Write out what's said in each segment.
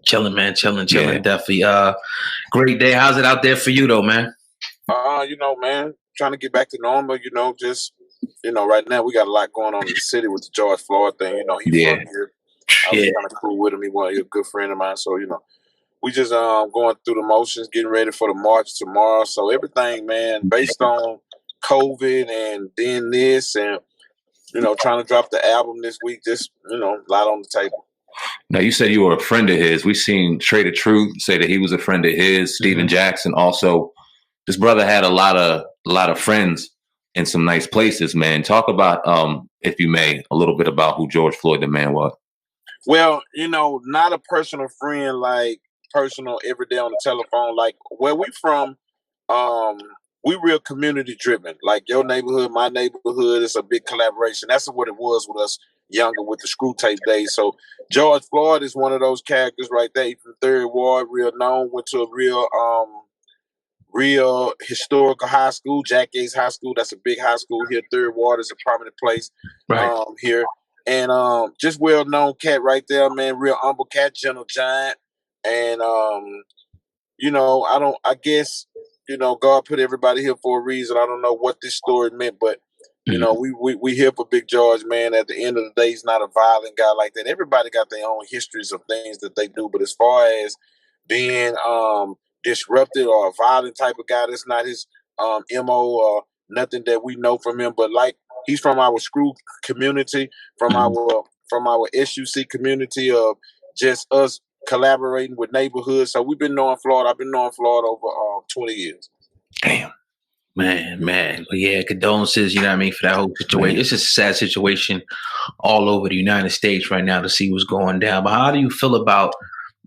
Chilling, man. Chilling. Yeah. Definitely. Great day. How's it out there for you, though, man? Man, trying to get back to normal. Just right now we got a lot going on in the city with the George Floyd thing. He Yeah. from here. I was kind of cool with him. He's a good friend of mine. So we just going through the motions, getting ready for the march tomorrow. So everything, man, based on COVID and then this and trying to drop the album this week. Just a lot on the table. Now, you said you were a friend of his. We've seen Trader Truth say that he was a friend of his. Steven Jackson also. This brother had a lot of friends in some nice places, man. Talk about, if you may, a little bit about who George Floyd the man was. Well, not a personal friend, like personal every day on the telephone. Like where we from, we real community driven. Like your neighborhood, my neighborhood, it's a big collaboration. That's what it was with us younger with the screw tape days. So George Floyd is one of those characters right there. He's from Third Ward, real known, went to a real historical high school, Jack Yates High School. That's a big high school here. Third Ward is a prominent place here. And just well-known cat right there, man. Real humble cat, gentle giant. And, I guess, God put everybody here for a reason. I don't know what this story meant, but, we here for Big George, man. At the end of the day, he's not a violent guy like that. Everybody got their own histories of things that they do. But as far as being disruptive or a violent type of guy, that's not his MO or nothing that we know from him. But like, he's from our screw community, from our SUC community of just us collaborating with neighborhoods. So we've been knowing Floyd. I've been knowing Floyd over 20 years. Damn. Man. But yeah, condolences, you know what I mean, for that whole situation. It's just a sad situation all over the United States right now to see what's going down. But how do you feel about,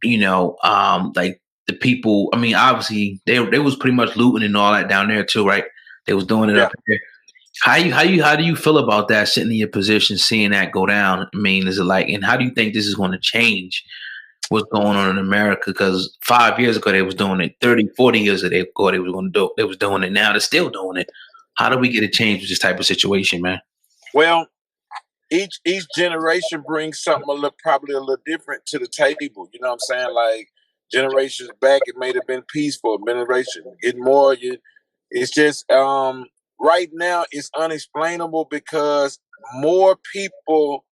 like the people? I mean, obviously they was pretty much looting and all that down there too, right? They was doing it up here. How do you feel about that, sitting in your position, seeing that go down? I mean, is it like, and how do you think this is going to change what's going on in America? Because 5 years ago they was doing it, 30, 40 years ago they was going to do it. They was doing it. Now they're still doing it. How do we get a change with this type of situation, man? Well, each generation brings something probably a little different to the table. You know what I'm saying? Like generations back, it may have been peaceful. Generation getting more. It's just right now it's unexplainable because more people.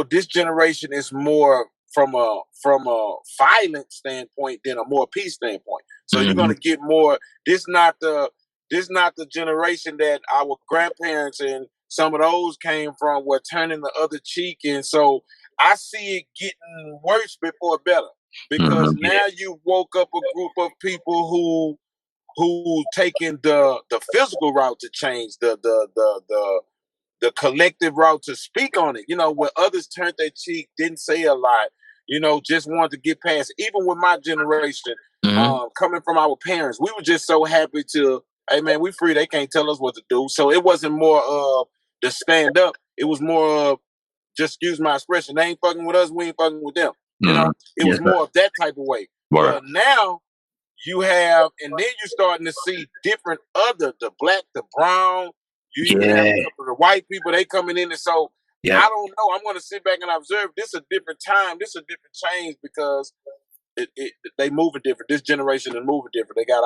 This generation is more from a violent standpoint than a more peace standpoint. So you're gonna get more. This not the generation that our grandparents and some of those came from, were turning the other cheek. And so I see it getting worse before better, because now you woke up a group of people who taking the physical route to change, the collective route to speak on it. When others turned their cheek, didn't say a lot, just wanted to get past it. Even with my generation, coming from our parents, we were just so happy to, hey man, we free. They can't tell us what to do. So it wasn't more of the stand up. It was more of, just excuse my expression, they ain't fucking with us, we ain't fucking with them. It was more of that type of way. But now you have, and then you're starting to see different the black, the brown. You even have a couple of the white people, they coming in. And so I don't know. I'm going to sit back and observe. This is a different time. This is a different change, because they moving different. This generation is moving different. They got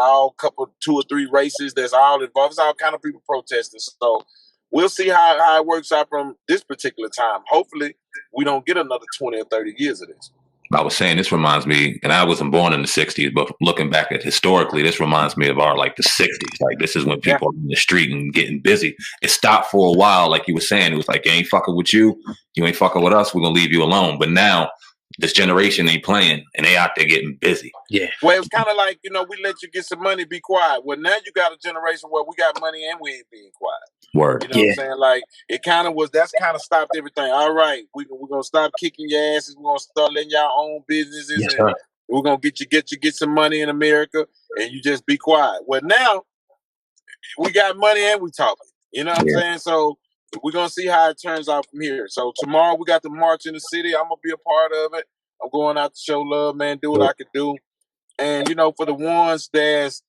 two or three races that's all involved. It's all kind of people protesting. So we'll see how it works out from this particular time. Hopefully we don't get another 20 or 30 years of this. I was saying, this reminds me, and I wasn't born in the 60s, but looking back at historically, this reminds me of the 60s. Like, this is when people are in the street and getting busy. It stopped for a while, like you were saying. It was like, you ain't fucking with you ain't fucking with us, we're going to leave you alone. But now, this generation ain't playing, and they out there getting busy. Yeah. Well, it's kind of like, we let you get some money, be quiet. Well, now you got a generation where we got money and we ain't being quiet. Word. You know what I'm saying? Like, that's kind of stopped everything. All right, we're going to stop kicking your asses. We're going to start letting y'all own businesses. And we're going to get some money in America, and you just be quiet. Well, now we got money and we talking. You know what I'm saying? So we're going to see how it turns out from here. So tomorrow we got the march in the city. I'm going to be a part of it. I'm going out to show love, man, do what I can do. And, for the ones that's,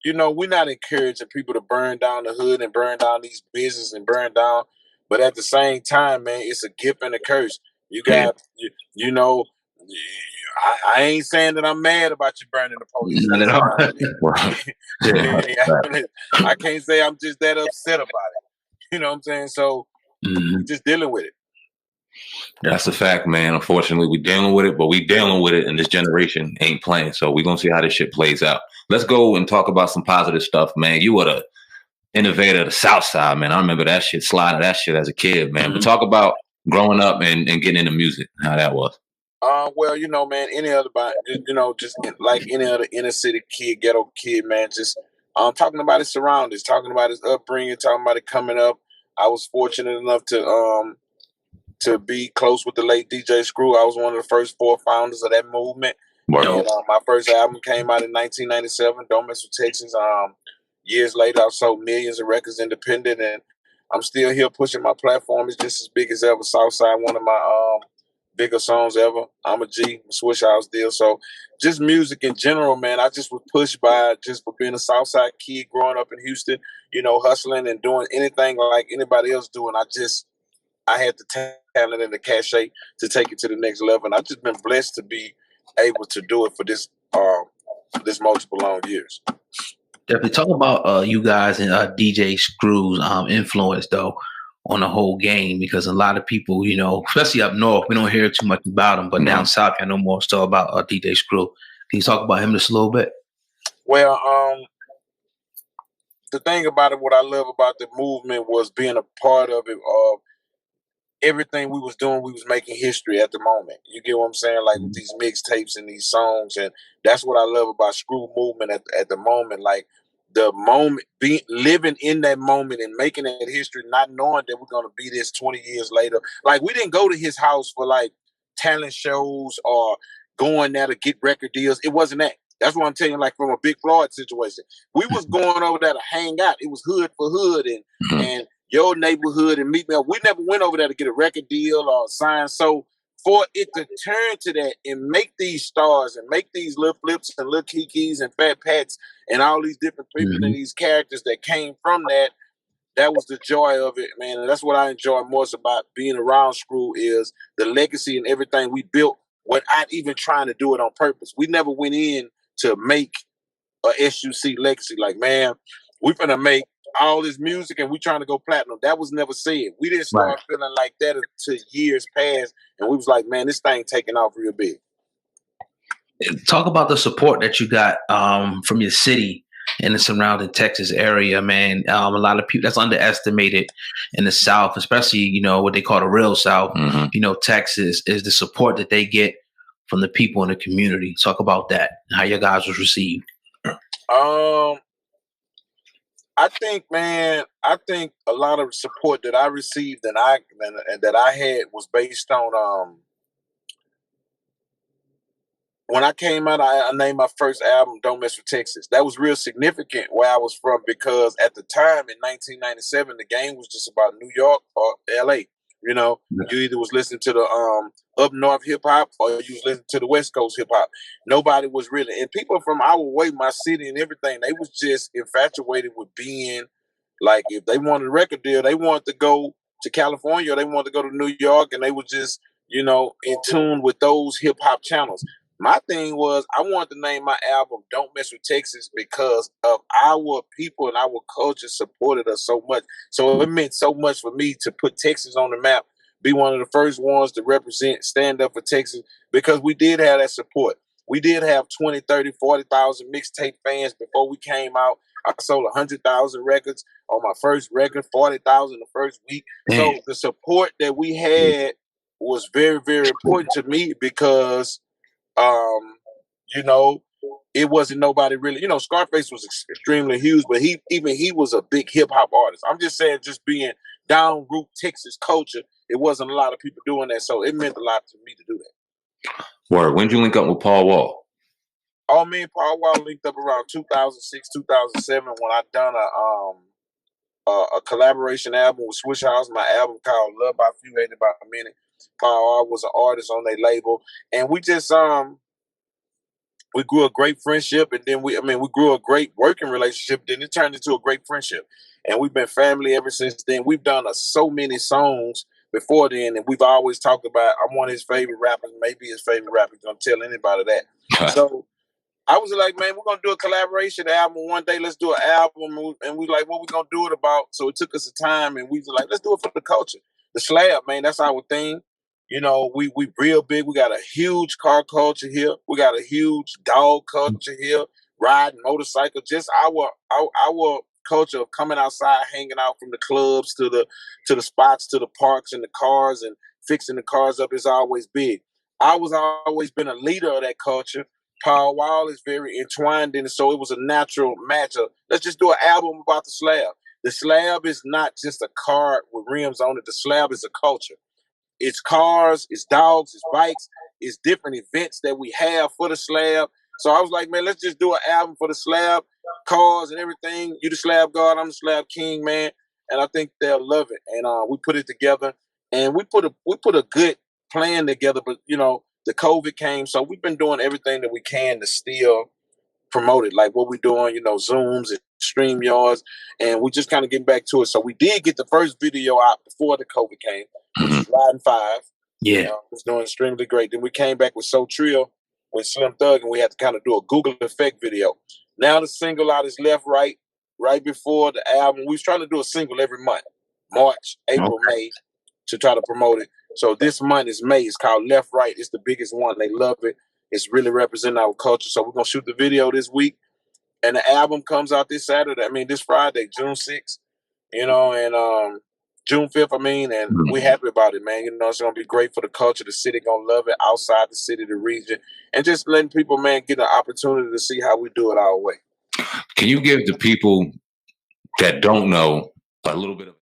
we're not encouraging people to burn down the hood and burn down these businesses and burn down. But at the same time, man, it's a gift and a curse. You got, I ain't saying that I'm mad about you burning the police Not at station all. down. I can't say I'm just that upset about it. You know what I'm saying? So we're just dealing with it. That's a fact, man. Unfortunately, we're dealing with it, but we dealing with it, and this generation ain't playing. So we're gonna see how this shit plays out. Let's go and talk about some positive stuff, man. You were the innovator of the South Side, man. I remember that shit, sliding that shit as a kid, man. But talk about growing up and getting into music, how that was. Well, you know, man, any other, just like any other inner city kid, ghetto kid, man, just talking about his surroundings, talking about his upbringing, talking about it coming up. I was fortunate enough to be close with the late DJ Screw. I was one of the first 4 founders of that movement. And, my first album came out in 1997, Don't Mess with Texas. Years later, I sold millions of records independent, and I'm still here pushing my platform. It's just as big as ever. Southside, one of my bigger songs ever. I'm a G, Swish House deal. So just music in general, man, I just was pushed by just for being a Southside kid growing up in Houston, you know, hustling and doing anything like anybody else doing. I had the talent and the cachet to take it to the next level. And I've just been blessed to be able to do it for this multiple long years. Definitely talk about you guys and DJ Screw's influence though on the whole game, because a lot of people, you know, especially up north, we don't hear too much about him, but down south, I know more stuff about DJ Screw. Can you talk about him just a little bit? Well, the thing about it, what I love about the movement was being a part of it. Everything we was doing, we was making history at the moment. You get what I'm saying? Like with these mixtapes and these songs, and that's what I love about Screw movement at the moment. Like the moment, living in that moment and making that history, not knowing that we're gonna be this 20 years later. Like we didn't go to his house for like talent shows or going there to get record deals. It wasn't that. That's what I'm telling you, like from a big Floyd situation. We was going over there to hang out. It was hood for hood and your neighborhood and meet me up. We never went over there to get a record deal or sign. So for it to turn to that and make these stars and make these Lil Flips and Lil Kekes and Fat Pats and all these different people and these characters that came from that was the joy of it, man. And that's what I enjoy most about being around Screw is the legacy and everything we built without even trying to do it on purpose. We never went in to make a SUC legacy. Like, man, we're gonna make all this music and we trying to go platinum. That was never said. We didn't start feeling like that until years passed, and we was like, man, this thing taking off real big. Talk about the support that you got from your city and the surrounding Texas area, man. A lot of people that's underestimated in the South, especially, you know, what they call the real South. You know, Texas is the support that they get from the people in the community. Talk about that, how your guys was received. I think a lot of support that I received and that I had was based on when I came out, I named my first album Don't Mess with Texas. That was real significant where I was from because at the time in 1997, the game was just about New York or LA. You know, you either was listening to the up north hip hop or you was listening to the West Coast hip hop. Nobody was really, and people from our way, my city and everything, they was just infatuated with being like, if they wanted a record deal, they wanted to go to California or they wanted to go to New York, and they were just, you know, in tune with those hip hop channels. My thing was I wanted to name my album Don't Mess with Texas because of our people and our culture supported us so much. So it meant so much for me to put Texas on the map, be one of the first ones to represent, stand up for Texas, because we did have that support. We did have 20, 30, 40,000 mixtape fans before we came out. I sold 100,000 records on my first record, 40,000 the first week. So the support that we had was very, very important to me because you know, it wasn't nobody really, you know, Scarface was extremely huge, but he was a big hip hop artist. I'm just saying, just being down root Texas culture, it wasn't a lot of people doing that. So it meant a lot to me to do that. Word. When did you link up with Paul Wall? Oh, me and Paul Wall linked up around 2006, 2007 when I done a collaboration album with Swish House, my album called Love by Few, Hated by Many. Paul Wall was an artist on their label, and we just we grew a great friendship, and then we grew a great working relationship. Then it turned into a great friendship, and we've been family ever since then. We've done so many songs before then, and we've always talked about I'm one of his favorite rappers, maybe his favorite rapper. Don't tell anybody that. So I was like, man, we're gonna do a collaboration album one day. Let's do an album, and we like, what we gonna do it about? So it took us a time, and we was like, let's do it for the culture. The slab, man, that's our thing. You know, we real big. We got a huge car culture here. We got a huge dog culture here. Riding motorcycle, just our culture of coming outside, hanging out from the clubs to the spots, to the parks and the cars and fixing the cars up is always big. I was always been a leader of that culture. Paul Wall is very entwined in it, so it was a natural matchup. Let's just do an album about the slab. The slab is not just a car with rims on it. The slab is a culture. It's cars, it's dogs, it's bikes, it's different events that we have for the slab. So I was like, man, let's just do an album for the slab, cars and everything. You the slab god, I'm the slab king, man. And I think they'll love it. And we put it together, and we put a good plan together. But you know, the COVID came, so we've been doing everything that we can to still promote it, like what we're doing, you know, Zooms and StreamYards, and we just kind of getting back to it. So we did get the first video out before the COVID came, which is Riding 5. Yeah. It was doing extremely great. Then we came back with So Trill with Slim Thug, and we had to kind of do a Google effect video. Now the single out is Left Right, right before the album. We was trying to do a single every month, March, April, May, to try to promote it. So this month is May. It's called Left Right. It's the biggest one. They love it. It's really representing our culture. So we're going to shoot the video this week. And the album comes out this Friday, June 6th, you know, and June 5th, and we're happy about it, man. You know, it's going to be great for the culture. The city going to love it, outside the city, the region, and just letting people, man, get an opportunity to see how we do it our way. Can you give the people that don't know a little bit of